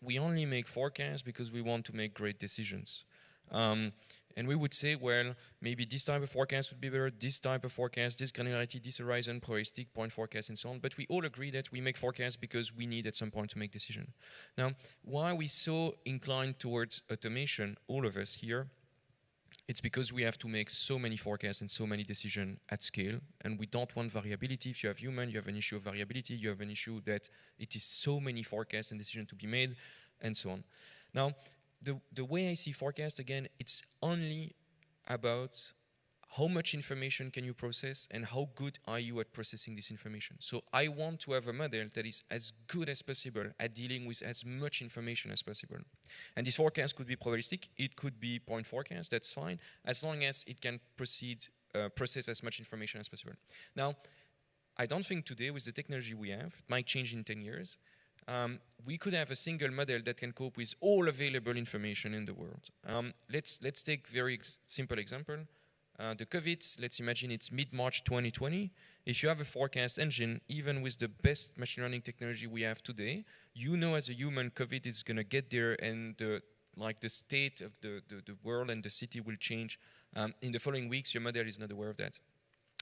we only make forecasts because we want to make great decisions. And we would say, well, maybe this type of forecast would be better, this type of forecast, this granularity, this horizon, probabilistic, point forecast, and so on. But we all agree that we make forecasts because we need at some point to make decision. Now, why are we so inclined towards automation, all of us here? It's because we have to make so many forecasts and so many decisions at scale, and we don't want variability. If you have human, you have an issue of variability, you have an issue that it is so many forecasts and decisions to be made, and so on. Now, the way I see forecast, again, it's only about how much information can you process and how good are you at processing this information. So I want to have a model that is as good as possible at dealing with as much information as possible. And this forecast could be probabilistic, it could be point forecast, that's fine, as long as it can process as much information as possible. Now, I don't think today with the technology we have, it might change in 10 years, we could have a single model that can cope with all available information in the world. Let's take very simple example. The COVID, let's imagine it's mid-March 2020. If you have a forecast engine, even with the best machine learning technology we have today, you know as a human COVID is going to get there and the state of the world and the city will change. In the following weeks, your model is not aware of that.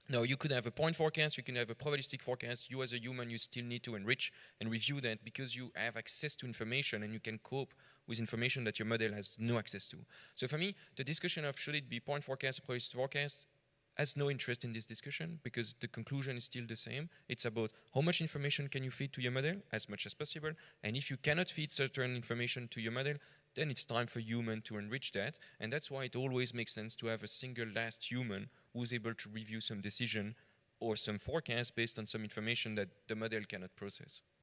Now, you could have a point forecast, you can have a probabilistic forecast. You as a human, you still need to enrich and review that because you have access to information and you can cope with information that your model has no access to. So for me, the discussion of should it be point forecast or probabilistic forecast has no interest in this discussion because the conclusion is still the same. It's about how much information can you feed to your model, as much as possible. And if you cannot feed certain information to your model, then it's time for human to enrich that. And that's why it always makes sense to have a single last human who's able to review some decision or some forecast based on some information that the model cannot process.